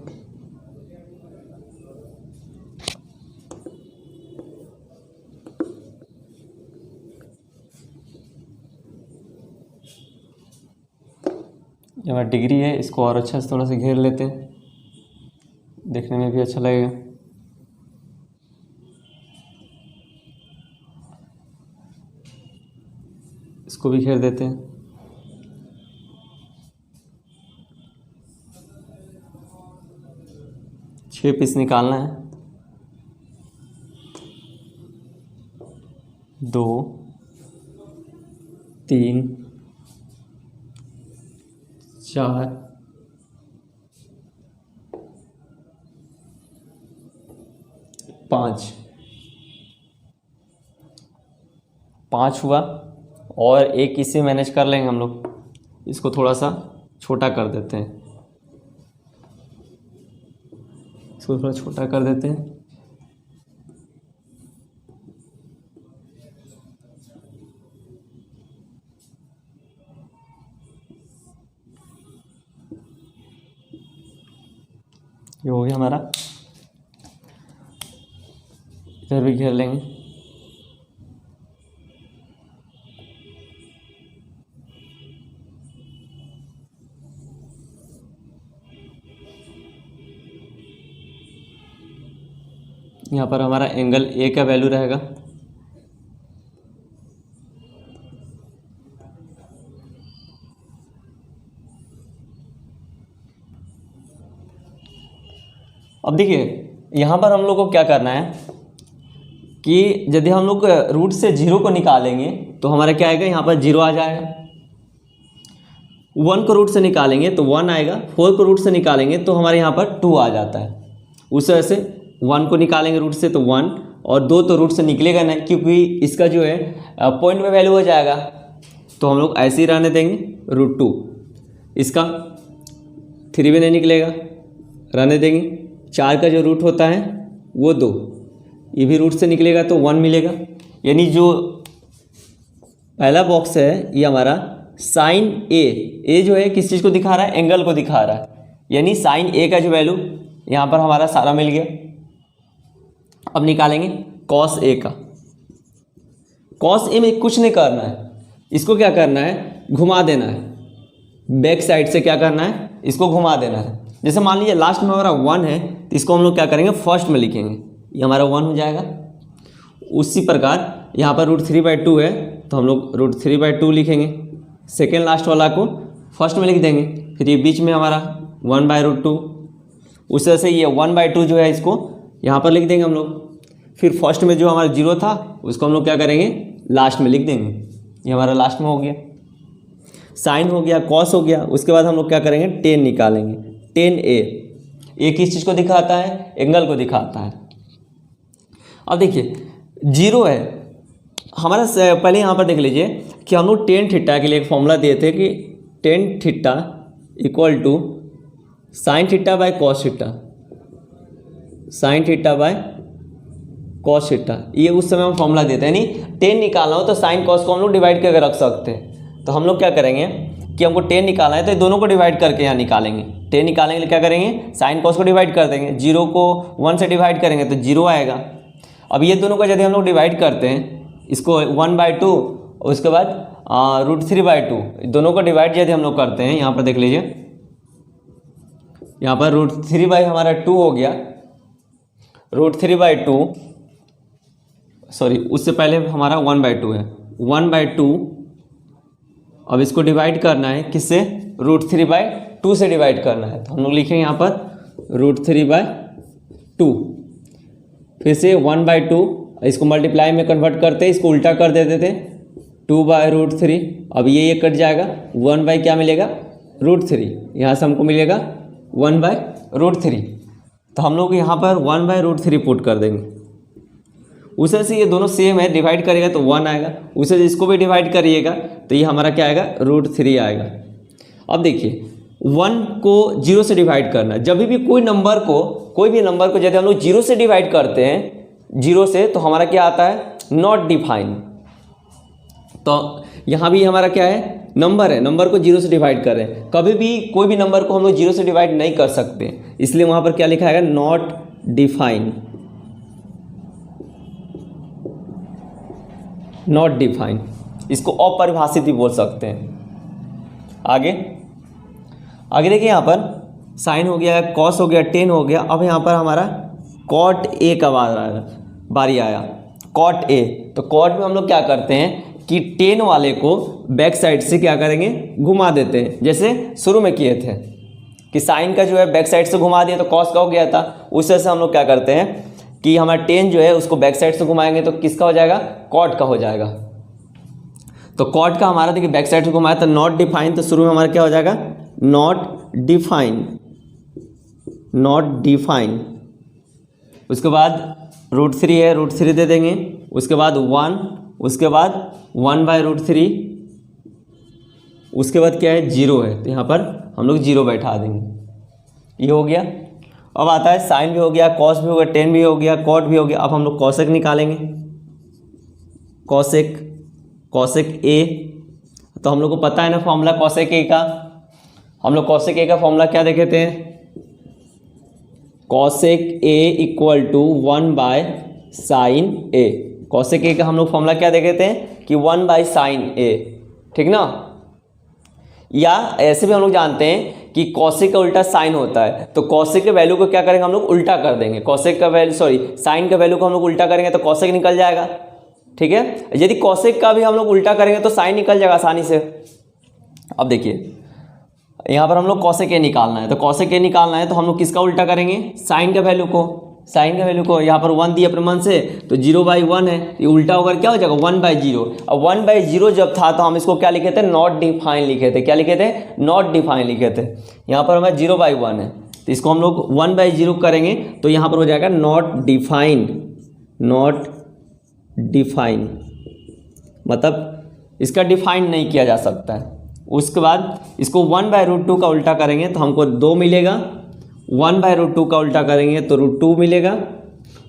ये हमारा डिग्री है, इसको और अच्छा से थोड़ा सा घेर लेते हैं, देखने में भी अच्छा लगेगा। इसको भी घेर देते हैं। छः पीस निकालना है, 2 3 4 5 5 हुआ। और एक इसे मैनेज कर लेंगे हम लोग, इसको थोड़ा सा छोटा कर देते हैं, इसको थोड़ा छोटा कर देते हैं। ये हो गया हमारा। इधर भी घेर लेंगे। यहाँ पर हमारा एंगल ए का वैल्यू रहेगा, अब देखिए यहाँ पर हम लोग को क्या करना है कि यदि हम लोग रूट से 0 को निकालेंगे तो हमारा क्या आएगा, यहाँ पर 0 आ जाएगा। 1 को रूट से निकालेंगे तो 1 आएगा, 4 को रूट से निकालेंगे तो हमारे यहाँ पर 2 आ जाता है। उस तरह से 1 को निकालेंगे रूट से तो 1, और 2 तो रूट से निकलेगा नहीं क्योंकि इसका जो है पॉइंट में वैल्यू हो जाएगा, तो हम लोग ऐसे ही रहने देंगे √2। इसका 3 भी नहीं निकलेगा, रहने देंगे। 4 का जो रूट होता है वो 2, ये भी रूट से निकलेगा तो 1 मिलेगा। यानी जो पहला बॉक्स है ये हमारा साइन ए जो है किस चीज़ को दिखा रहा है, एंगल को दिखा रहा है। यानी साइन ए का जो वैल्यू यहाँ पर हमारा सारा मिल गया। अब निकालेंगे कॉस ए का। कॉस ए में कुछ नहीं करना है, इसको क्या करना है, घुमा देना है। बैक साइड से क्या करना है, इसको घुमा देना है। जैसे मान लीजिए लास्ट में हमारा 1 है तो इसको हम लोग क्या करेंगे, फर्स्ट में लिखेंगे, ये हमारा 1 हो जाएगा। उसी प्रकार यहाँ पर √3/2 है तो हम लोग √3/2 लिखेंगे, सेकेंड लास्ट वाला को फर्स्ट में लिख देंगे। फिर ये बीच में हमारा 1/√2, उस तरह से ये 1/2 जो है इसको यहाँ पर लिख देंगे हम लोग। फिर फर्स्ट में जो हमारा 0 था उसको हम लोग क्या करेंगे, लास्ट में लिख देंगे, ये हमारा लास्ट में हो गया। साइन हो गया, कॉस हो गया। उसके बाद हम लोग क्या करेंगे, टेन निकालेंगे। टेन ए किस चीज़ को दिखाता है, एंगल को दिखाता है। अब देखिए 0 है हमारा, पहले यहाँ पर देख लीजिए कि हम लोग टेन थीटा के लिए एक फॉर्मूला दिए थे कि tan theta equal to sine theta by cos theta, sine theta by cos theta. ये उस समय हम फॉर्मूला देते हैं, यानी टेन निकालना हो तो साइन कॉस को हम लोग डिवाइड करके रख सकते हैं। तो हम लोग क्या करेंगे कि हमको टेन निकालना है तो दोनों को डिवाइड करके यहाँ निकालेंगे। टेन निकालेंगे तो क्या करेंगे, साइन कॉस को डिवाइड कर देंगे। 0 को 1 से डिवाइड करेंगे तो 0 आएगा। अब ये दोनों को यदि हम लोग डिवाइड करते हैं, इसको 1/2 और उसके बाद √3/2, दोनों को डिवाइड यदि हम लोग करते हैं, यहाँ पर देख लीजिए, यहाँ पर √3 हमारा 2 हो गया, √3/2 सॉरी उससे पहले हमारा 1/2 है, 1/2। अब इसको डिवाइड करना है किससे, √3/2 से डिवाइड करना है। तो हम लोग लिखेंगे यहाँ पर √3/2, फिर से 1/2, इसको मल्टीप्लाई में कन्वर्ट करते, इसको उल्टा कर देते थे, 2/√3। अब ये कट जाएगा, 1 क्या मिलेगा, √3। यहाँ से हमको मिलेगा 1/√3। तो हम लोग यहाँ पर 1/√3 पुट कर देंगे। उस तरह से ये दोनों सेम है, डिवाइड करेगा तो 1 आएगा, उसे इसको भी डिवाइड करिएगा तो ये हमारा क्या आएगा, √3 आएगा। अब देखिए 1 को 0 से डिवाइड करना, जब भी कोई भी नंबर को यदि हम लोग 0 से डिवाइड करते हैं, 0 से, तो हमारा क्या आता है, नॉट डिफाइन। तो यहाँ भी हमारा क्या है, नंबर है, नंबर को 0 से डिवाइड कर रहे हैं। कभी भी कोई भी नंबर को हम लोग 0 से डिवाइड नहीं कर सकते, इसलिए वहाँ पर क्या लिखा है, नॉट डिफाइन, नॉट डिफाइन। इसको अपरिभाषित भी बोल सकते हैं। आगे देखिए, यहाँ पर साइन हो गया, कॉस हो गया, टेन हो गया। अब यहाँ पर हमारा कॉट ए का बारी आया, कॉट ए। तो कॉट में हम लोग क्या करते हैं कि टेन वाले को बैक साइड से क्या करेंगे, घुमा देते हैं, जैसे शुरू में किए थे कि साइन का जो है बैक साइड से घुमा दिया तो कॉस का हो गया था। उस तरह से हम लोग क्या करते हैं कि हमारा टेन जो है उसको बैक साइड से घुमाएंगे तो किसका हो जाएगा, कॉट का हो जाएगा। तो कॉट का हमारा देखिए बैक साइड से घुमाया तो नॉट डिफाइन, तो शुरू में हमारा क्या हो जाएगा, नॉट डिफाइन, नॉट डिफाइन। उसके बाद √3 है, √3 दे देंगे। उसके बाद 1, उसके बाद 1/√3, उसके बाद क्या है, 0 है, तो यहाँ पर हम लोग 0 बैठा देंगे। ये हो गया। अब आता है साइन भी हो गया, कॉस भी हो गया, टेन भी हो गया, कॉट भी हो गया। अब हम लोग कॉसेक निकालेंगे, कॉसेक ए। तो हम लोग को पता है ना फॉर्मूला कॉसेक ए का, हम लोग कॉसेक ए का फॉर्मूला क्या देखे थे, cosec A equal to 1/sin ए। कॉसेक ए का हम लोग फॉर्मूला क्या देखे थे कि 1/sin ए, ठीक ना। या ऐसे भी हम लोग जानते हैं कि कॉसेक का उल्टा साइन होता है, तो कॉसेक के वैल्यू को क्या करेंगे, हम लोग उल्टा कर देंगे। कॉसेक का वैल्यू साइन का वैल्यू को हम लोग उल्टा करेंगे तो कॉसेक निकल जाएगा, ठीक है। यदि कॉसेक का भी हम लोग उल्टा करेंगे तो साइन निकल जाएगा आसानी से। अब देखिए यहाँ पर हम लोग कॉसेक ए निकालना है, तो कॉसेक ए निकालना है तो हम लोग किसका उल्टा करेंगे, साइन के वैल्यू को। साइन का वैल्यू को यहाँ पर 1 दिया प्रमाण से, तो 0/1 है, ये उल्टा होकर क्या हो जाएगा 1/0। अब 1/0 जब था तो हम इसको क्या लिखे थे, नॉट डिफाइन लिखे थे। क्या लिखे थे, नॉट डिफाइन लिखे थे। यहाँ पर हमें 0/1 है, तो इसको हम लोग 1/0 करेंगे तो यहाँ पर हो जाएगा नॉट डिफाइंड। नॉट डिफाइन मतलब इसका डिफाइन नहीं किया जा सकता है। उसके बाद इसको 1/√2 का उल्टा करेंगे तो हमको 2 मिलेगा, 1/√2 का उल्टा करेंगे तो √2 मिलेगा।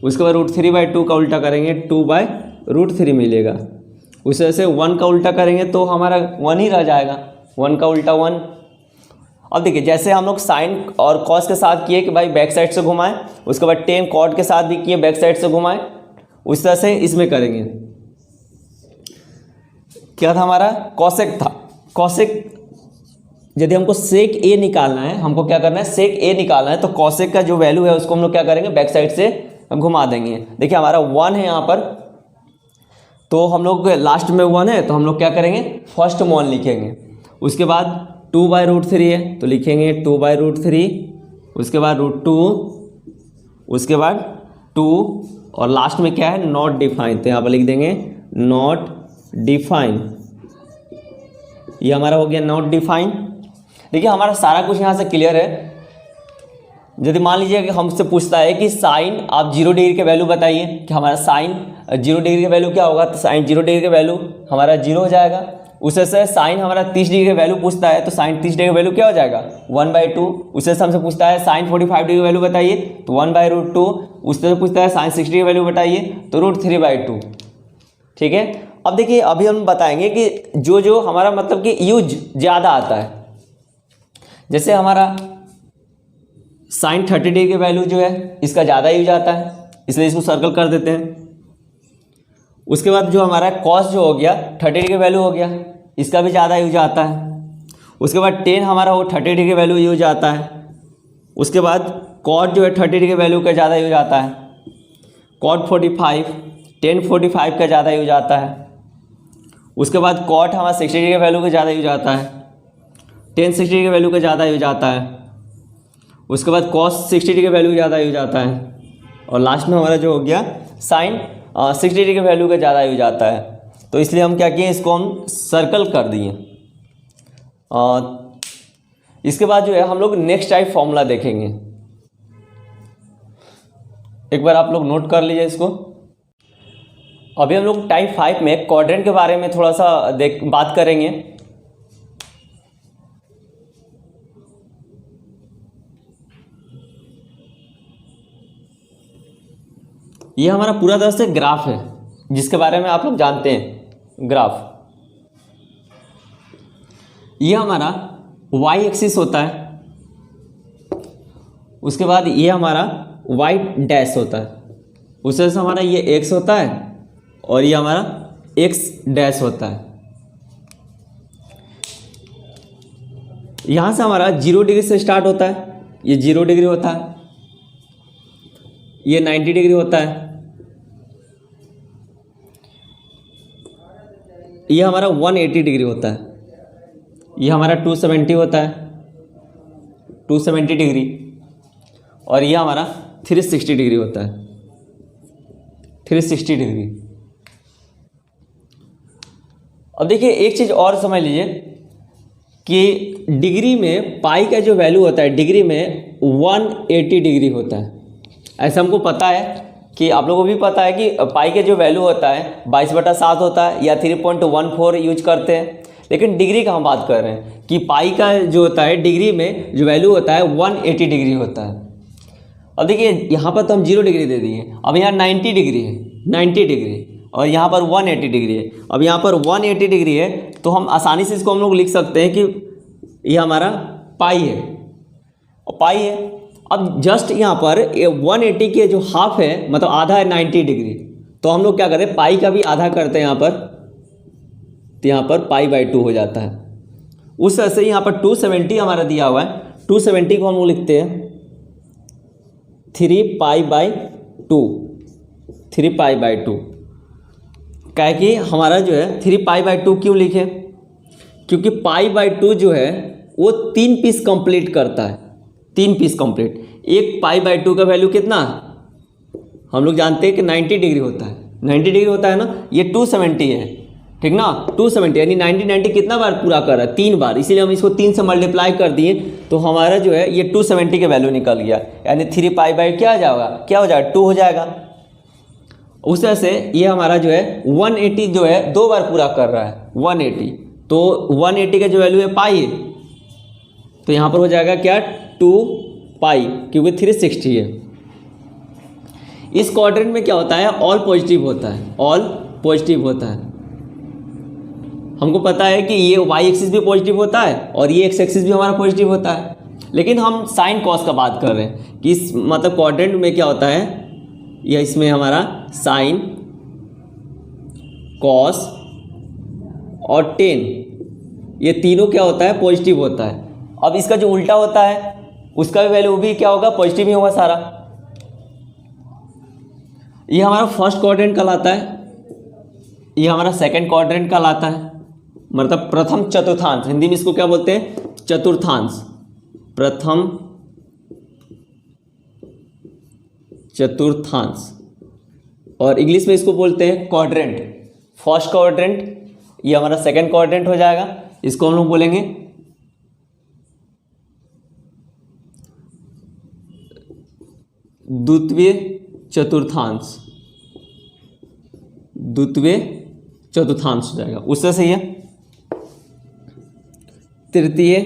उसके बाद √3/2 का उल्टा करेंगे 2/√3 मिलेगा। उस वजह से 1 का उल्टा करेंगे तो हमारा 1 ही रह जाएगा, 1 का उल्टा 1। अब देखिए जैसे हम लोग साइन और कॉस के साथ किए कि भाई बैक साइड से घुमाएं, उसके बाद टेन कॉट के साथ भी किए बैक साइड से घुमाएं, उस तरह से इसमें करेंगे। क्या था हमारा, कॉसेक था। कॉसेक यदि हमको सेक ए निकालना है, हमको क्या करना है, सेक ए निकालना है, तो कॉसेक का जो वैल्यू है उसको हम लोग क्या करेंगे, बैक साइड से घुमा देंगे। देखिए हमारा 1 है यहाँ पर, तो हम लोग लास्ट में 1 है तो हम लोग क्या करेंगे, फर्स्ट में 1 लिखेंगे। उसके बाद 2/√3 है तो लिखेंगे 2/√3, उसके बाद √2, उसके बाद 2 और लास्ट में क्या है, नॉट डिफाइन, तो यहाँ पर लिख देंगे नॉट डिफाइन। ये हमारा हो गया नॉट डिफाइन। देखिए हमारा सारा कुछ यहाँ से क्लियर है। यदि मान लीजिए कि हमसे पूछता है कि साइन आप 0 डिग्री के वैल्यू बताइए, कि हमारा साइन 0 डिग्री के वैल्यू क्या होगा, तो साइन 0 डिग्री के वैल्यू हमारा 0 हो जाएगा। उससे से साइन हमारा 30 डिग्री के वैल्यू पूछता है, तो साइन 30 डिग्री का वैल्यू क्या हो जाएगा, 1/2। उससे हमसे पूछता है साइन 45 डिग्री की वैल्यू बताइए, तो 1/√2। उससे पूछता है साइन 60 डिग्री की वैल्यू बताइए, तो √3/2। ठीक है। अब देखिए अभी हम बताएंगे कि जो जो हमारा मतलब कि यूज ज़्यादा आता है, जैसे हमारा साइन 30 डिग्री की वैल्यू जो है इसका ज़्यादा यूज आता है, इसलिए इसको सर्कल कर देते हैं। उसके बाद जो हमारा कॉस जो हो गया 30 डिग्री की वैल्यू हो गया, इसका भी ज़्यादा यूज आता है। उसके बाद टेन हमारा वो 30 डिग्री की वैल्यू यूज आता है। उसके बाद कॉट जो है 30 डिग्री की वैल्यू का ज़्यादा यूज आता है। कॉट 45, टेन 45 का ज़्यादा यूज आता है। उसके बाद कॉट हमारा 60 डिग्री की वैल्यू का ज़्यादा यूज आता है, टेन 60 डिग्री की वैल्यू का ज़्यादा यूज आता है। उसके बाद कॉस 60 डिग्री की वैल्यू ज़्यादा यूज आता है। और लास्ट में हमारा जो हो गया साइन 60 डिग्री की वैल्यू का ज़्यादा यूज आता है। तो इसलिए हम क्या किए, इसको हम सर्कल कर दिए। इसके बाद जो है हम लोग नेक्स्ट टाइप फॉर्मूला देखेंगे। एक बार आप लोग नोट कर लीजिए इसको। अभी हम लोग टाइप 5 में क्वाड्रेंट के बारे में थोड़ा सा बात करेंगे। ये हमारा पूरा तरह से ग्राफ है, जिसके बारे में आप लोग जानते हैं ग्राफ। ये हमारा y एक्सिस होता है, उसके बाद ये हमारा y डैश होता है, उससे हमारा ये x होता है और ये हमारा x डैश होता है। यहाँ से हमारा 0 डिग्री से स्टार्ट होता है, ये 0 डिग्री होता है, ये 90 डिग्री होता है, ये हमारा 180 डिग्री होता है, ये हमारा 270 होता है, 270 डिग्री, और ये हमारा 360 डिग्री होता है, 360 डिग्री। अब देखिए एक चीज़ और समझ लीजिए कि डिग्री में पाई का जो वैल्यू होता है, डिग्री में 180 डिग्री होता है। ऐसा हमको पता है कि आप लोगों को भी पता है कि पाई का जो वैल्यू होता है 22/7 होता है, या 3.14 यूज करते हैं। लेकिन डिग्री का हम बात कर रहे हैं कि पाई का जो होता है डिग्री में जो वैल्यू होता है 180 डिग्री होता है। अब देखिए यहाँ पर तो हम 0 डिग्री दे दिए, अब यहाँ 90 डिग्री है, 90 डिग्री, और यहाँ पर 180 डिग्री है। अब यहाँ पर 180 डिग्री है तो हम आसानी से इसको हम लोग लिख सकते हैं कि ये हमारा पाई है, और पाई है। अब जस्ट यहाँ पर 180 के जो हाफ है, मतलब आधा है 90 डिग्री, तो हम लोग क्या करते हैं, पाई का भी आधा करते हैं यहाँ पर, तो यहाँ पर π/2 हो जाता है। उस तरह से यहाँ पर 270 हमारा दिया हुआ है, 270 को हम लोग लिखते हैं 3π/2, 3π/2। क्या है कि हमारा जो है 3π/2 क्यों लिखे, क्योंकि π/2 जो है वो 3 पीस कंप्लीट करता है, 3 पीस कंप्लीट। एक π/2 का वैल्यू कितना, हम लोग जानते हैं कि 90 डिग्री होता है, 90 डिग्री होता है ना, ये 270 है, ठीक ना, 270 यानी 90 कितना बार पूरा कर रहा है, 3 बार, इसीलिए हम इसको 3 से मल्टीप्लाई कर दिए तो हमारा जो है ये 270 के वैल्यू निकल गया, यानी 3 पाई बाई क्या आ जाएगा, क्या हो जाएगा, 2 हो जाएगा। उस तरह से ये हमारा जो है 180 जो है 2 बार पूरा कर रहा है 180, तो 180 का जो वैल्यू है पाई है, तो यहाँ पर हो जाएगा क्या 2 पाई, क्योंकि 360 है। इस क्वाड्रेंट में क्या होता है, ऑल पॉजिटिव होता है, ऑल पॉजिटिव होता है। हमको पता है कि ये वाई एक्सिस भी पॉजिटिव होता है और ये एक्स एक्सिस भी हमारा पॉजिटिव होता है, लेकिन हम साइन कॉस का बात कर रहे हैं कि इस मतलब क्वाड्रेंट में क्या होता है, या इसमें हमारा साइन कॉस और टेन ये तीनों क्या होता है, पॉजिटिव होता है। अब इसका जो उल्टा होता है उसका भी वैल्यू भी क्या होगा, पॉजिटिव ही होगा सारा। ये हमारा फर्स्ट क्वाड्रेंट कहलाता है, ये हमारा सेकंड क्वाड्रेंट कहलाता है, मतलब प्रथम चतुर्थांश, हिंदी में इसको क्या बोलते हैं, चतुर्थांश, प्रथम चतुर्थांश, और इंग्लिश में इसको बोलते हैं क्वाड्रेंट। फर्स्ट क्वाड्रेंट ये हमारा सेकंड क्वाड्रेंट हो जाएगा, इसको हम लोग बोलेंगे द्वितीय चतुर्थांश, द्वितीय चतुर्थांश हो जाएगा। उससे सही है तृतीय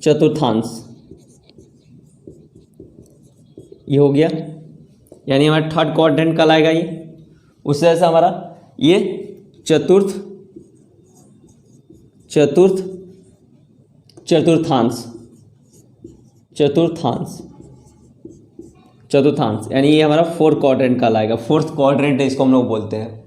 चतुर्थांश, ये हो गया, यानी हमारा थर्ड क्वाड्रेंट कहलाएगा ये। उससे ऐसा हमारा ये चतुर्थ चतुर्थांश, चतुर्थांश यानी ये हमारा फोर्थ क्वाड्रेंट कहलाएगा, फोर्थ क्वाड्रेंट इसको हम लोग बोलते हैं।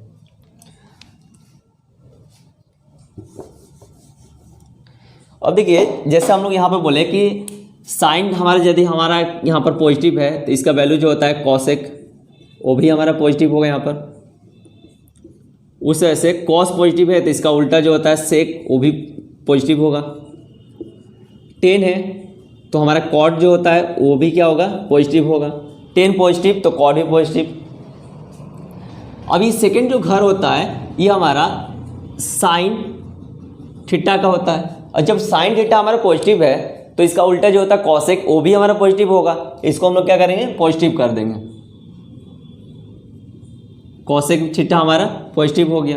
अब देखिए जैसे हम लोग यहाँ पर बोले कि साइन हमारा यदि हमारा यहाँ पर पॉजिटिव है तो इसका वैल्यू जो होता है कॉसेक, वो भी हमारा पॉजिटिव होगा यहाँ पर। उस वजह से कॉस पॉजिटिव है तो इसका उल्टा जो होता है सेक, वो भी पॉजिटिव होगा। टेन है तो हमारा कॉट जो होता है वो भी क्या होगा, पॉजिटिव होगा। टेन पॉजिटिव तो कॉट भी पॉजिटिव। अभी सेकेंड जो घर होता है ये हमारा साइन थीटा का होता है, और जब साइन थीटा हमारा पॉजिटिव है तो इसका उल्टा जो होता है कॉसेक, वो भी हमारा पॉजिटिव होगा। इसको हम लोग क्या करेंगे, पॉजिटिव कर देंगे। कॉसेक थीटा हमारा पॉजिटिव हो गया।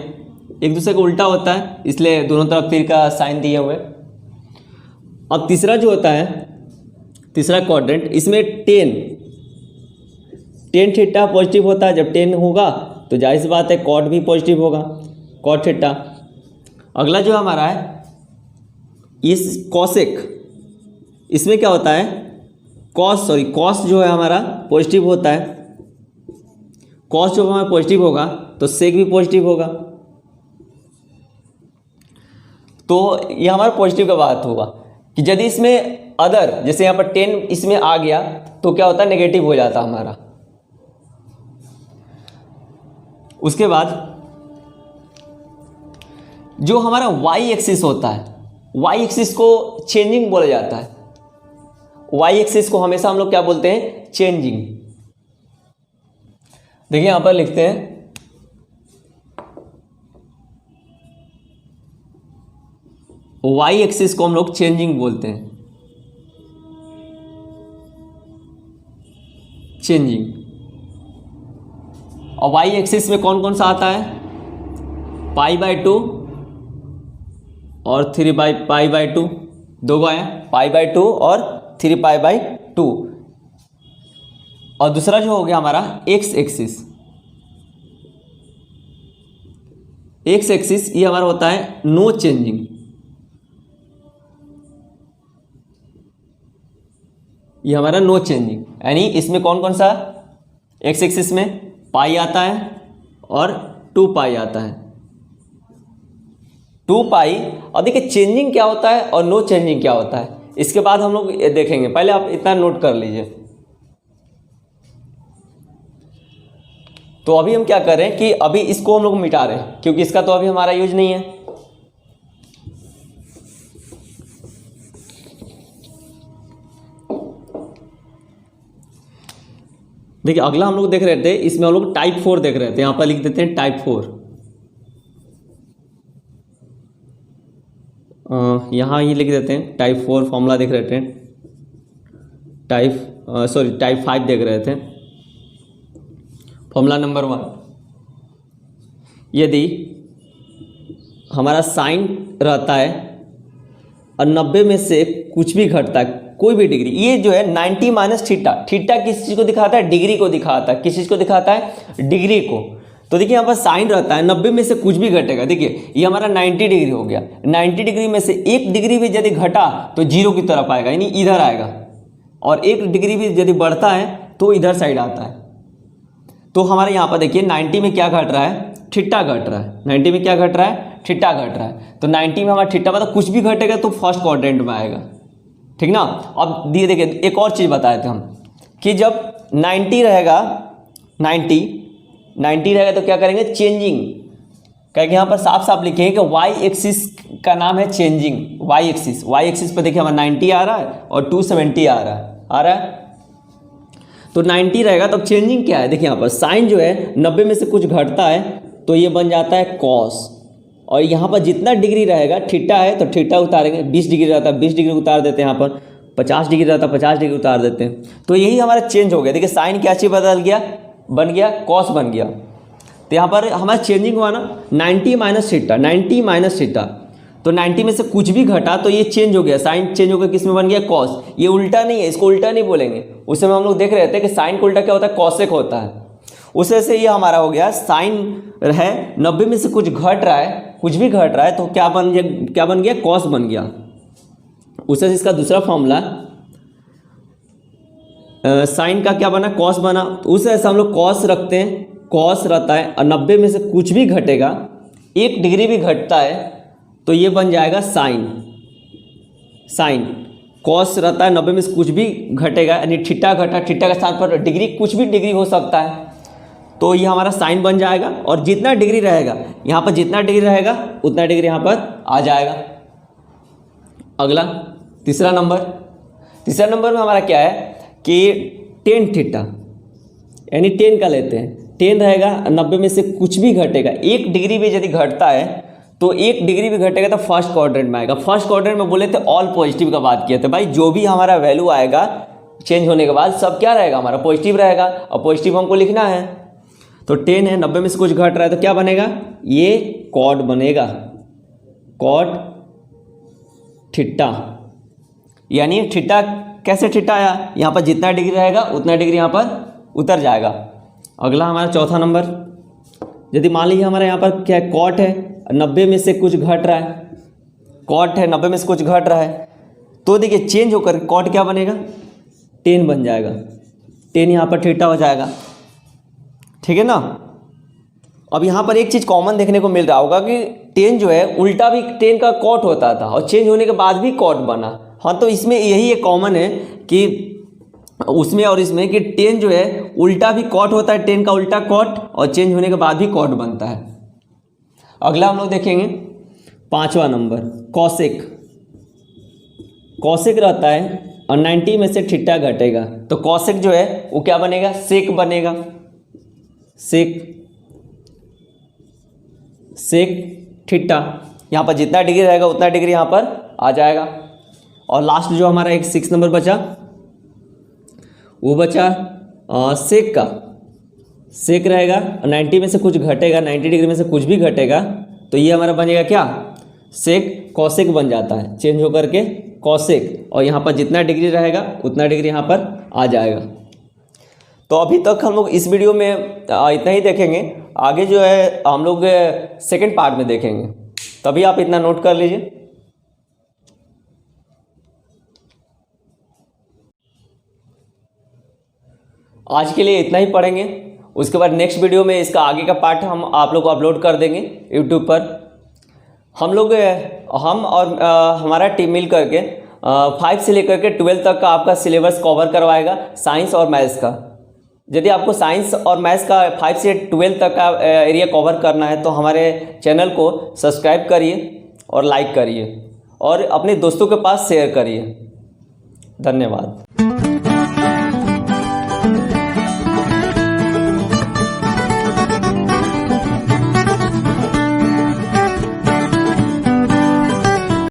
एक दूसरे का उल्टा होता है इसलिए दोनों तरफ तीर का साइन दिए हुए। अब तीसरा जो होता है, तीसरा क्वाड्रेंट, इसमें टेन थीटा पॉजिटिव होता है। जब 10 होगा तो जाहिर सी बात है कॉट भी पॉजिटिव होगा, कॉट थीटा। अगला जो हमारा है इस कॉसेक, इसमें क्या होता है, कॉस जो है हमारा पॉजिटिव होता है। कॉस जो हमारा पॉजिटिव होगा तो सेक भी पॉजिटिव होगा। तो ये हमारा पॉजिटिव का बात होगा कि यदि इसमें अदर, जैसे यहाँ पर 10 इसमें आ गया तो क्या होता है, नेगेटिव हो जाता हमारा। उसके बाद जो हमारा वाई एक्सिस होता है, वाई एक्सिस को चेंजिंग बोला जाता है। वाई एक्सिस को हमेशा हम लोग क्या बोलते हैं, चेंजिंग। देखिए यहां पर लिखते हैं वाई एक्सिस को हम लोग चेंजिंग बोलते हैं, चेंजिंग। और वाई एक्सिस में कौन कौन सा आता है, π/2 और 3π/2, दो गो आया, π/2 और 3π/2। और दूसरा जो हो गया हमारा एक्स एक्सिस, एक्स एक्सिस ये हमारा होता है नो चेंजिंग। ये हमारा नो चेंजिंग, यानी इसमें कौन कौन सा, एक्स एक्सिस में पाई आता है और 2 पाई आता है, 2 पाई। और देखिए चेंजिंग क्या होता है और नो चेंजिंग क्या होता है, इसके बाद हम लोग देखेंगे। पहले आप इतना नोट कर लीजिए। तो अभी हम क्या कर रहे हैं कि अभी इसको हम लोग मिटा रहे हैं, क्योंकि इसका तो अभी हमारा यूज नहीं है। देखिए अगला हम लोग देख रहे थे, इसमें हम लोग टाइप 4 देख रहे थे, यहाँ पर लिख देते हैं टाइप 4। यहाँ ये लिख देते हैं टाइप 4 फॉर्मूला देख रहे थे, टाइप 5 देख रहे थे। फॉर्मूला नंबर 1, यदि हमारा साइन रहता है और 90 में से कुछ भी घटता है, कोई भी डिग्री, ये जो है 90 माइनस थीटा, थीटा किस चीज़ को दिखाता है? डिग्री को दिखाता है। किस चीज़ को दिखाता है? डिग्री को। तो देखिए यहाँ पर साइन रहता है, 90 में से कुछ भी घटेगा। देखिए ये हमारा 90 डिग्री हो गया, 90 डिग्री में से 1 डिग्री भी यदि घटा तो 0 की तरफ आएगा, यानी इधर आएगा, और 1 डिग्री भी यदि बढ़ता है तो इधर साइड आता है। तो हमारे यहाँ पर देखिए 90 में क्या घट रहा है? थीटा घट रहा है। 90 में क्या घट रहा है? थीटा घट रहा है। तो 90 में हमारा थीटा मतलब कुछ भी घटेगा तो फर्स्ट क्वाड्रेंट में आएगा, ठीक ना। अब दिए देखिए एक और चीज़ बताए थे हम कि जब 90 रहेगा, 90 रहेगा तो क्या करेंगे? चेंजिंग। क्या यहाँ पर साफ साफ लिखे हैं कि वाई एक्सिस का नाम है चेंजिंग। वाई एक्सिस पर देखिए हमारा 90 आ रहा है और 270 आ रहा है। तो 90 रहेगा तब चेंजिंग क्या है? देखिए यहाँ पर साइन जो है 90 में से कुछ घटता है तो ये बन जाता है कॉस, और यहाँ पर जितना डिग्री रहेगा, थीटा है तो थीटा उतारेंगे, 20 डिग्री रहता है 20 डिग्री उतार देते हैं, यहाँ पर 50 डिग्री रहता है 50 डिग्री उतार देते हैं। तो यही हमारा चेंज हो गया। देखिए साइन क्या चीज़ बदल गया? बन गया कॉस बन गया। तो यहाँ पर हमारा चेंजिंग हुआ ना 90 माइनस थीटा, तो 90 में से कुछ भी घटा तो ये चेंज हो गया, साइन चेंज हो गया, किस में बन गया? कॉस। ये उल्टा नहीं है, इसको उल्टा नहीं बोलेंगे। उस समय हम लोग देख रहे थे कि साइन को उल्टा क्या होता है? कॉसेक होता है। उस वजह से ये हमारा हो गया, साइन है 90 में से कुछ घट रहा है, कुछ भी घट रहा है तो क्या बन गया? कॉस बन गया। उस वजह से इसका दूसरा फॉर्मूला साइन का क्या बना? कॉस बना। तो उस वजह से हम लोग कॉस रखते हैं, कॉस रहता है और 90 में से कुछ भी घटेगा, 1 डिग्री भी घटता है तो ये बन जाएगा साइन। कॉस रहता है 90 में से कुछ भी घटेगा, यानी थीटा घटा, थीटा के साथ पर डिग्री, कुछ भी डिग्री हो सकता है, तो ये हमारा साइन बन जाएगा। और जितना डिग्री रहेगा यहाँ पर, जितना डिग्री रहेगा उतना डिग्री यहाँ पर आ जाएगा। अगला तीसरा नंबर में हमारा क्या है कि टेन थीटा, यानी 10 का लेते हैं। 10 रहेगा 90 में से कुछ भी घटेगा, 1 डिग्री भी यदि घटता है तो 1 डिग्री भी घटेगा तो फर्स्ट क्वाड्रेंट में आएगा। फर्स्ट क्वाड्रेंट में बोले थे ऑल पॉजिटिव का बात किया था भाई, जो भी हमारा वैल्यू आएगा चेंज होने के बाद सब क्या रहेगा? हमारा पॉजिटिव रहेगा, और पॉजिटिव हमको लिखना है। तो 10 है, 90 में से कुछ घट रहा है तो क्या बनेगा? ये कॉट बनेगा, कॉट थीटा। यानी थीटा कैसे थीटा आया? यहाँ पर जितना डिग्री रहेगा उतना डिग्री यहाँ पर उतर जाएगा। अगला हमारा चौथा नंबर, यदि मान लीजिए हमारा यहाँ पर क्या है? कॉट है, 90 में से कुछ घट रहा है, कॉट है 90 में से कुछ घट रहा है, तो देखिए चेंज होकर कॉट क्या बनेगा? 10 बन जाएगा, 10 यहाँ पर थीटा हो जाएगा, ठीक है ना। अब यहाँ पर एक चीज़ कॉमन देखने को मिल रहा होगा कि 10 जो है उल्टा भी 10 का कॉट होता था और चेंज होने के बाद भी कॉट बना। हाँ, तो इसमें यही एक कॉमन है कि उसमें और इसमें कि 10 जो है उल्टा भी कॉट होता है, 10 का उल्टा कॉट, और चेंज होने के बाद भी कॉट बनता है। अगला हम लोग देखेंगे 5वां नंबर, कॉसेक। कॉसेक रहता है और 90 में से थीटा घटेगा तो कॉसेक जो है वो क्या बनेगा? सेक बनेगा, सेक थीटा। यहाँ पर जितना डिग्री रहेगा उतना डिग्री यहाँ पर आ जाएगा। और लास्ट जो हमारा एक 6 नंबर बचा, वो बचा सेक का। सेक रहेगा 90 में से कुछ घटेगा, 90 डिग्री में से कुछ भी घटेगा तो ये हमारा बनेगा क्या? सेक कॉसेक बन जाता है, चेंज होकर के कॉसेक, और यहाँ पर जितना डिग्री रहेगा उतना डिग्री यहाँ पर आ जाएगा। तो अभी तक हम लोग इस वीडियो में इतना ही देखेंगे, आगे जो है हम लोग सेकंड पार्ट में देखेंगे, तभी आप इतना नोट कर लीजिए। आज के लिए इतना ही पढ़ेंगे, उसके बाद नेक्स्ट वीडियो में इसका आगे का पार्ट हम आप लोग को अपलोड कर देंगे यूट्यूब पर। हम और हमारा टीम मिल करके 5 से लेकर के 12 तक का आपका सिलेबस कवर करवाएगा, साइंस और मैथ्स का। यदि आपको साइंस और मैथ्स का 5 से 12 तक का एरिया कवर करना है तो हमारे चैनल को सब्सक्राइब करिए और लाइक करिए और अपने दोस्तों के पास शेयर करिए। धन्यवाद।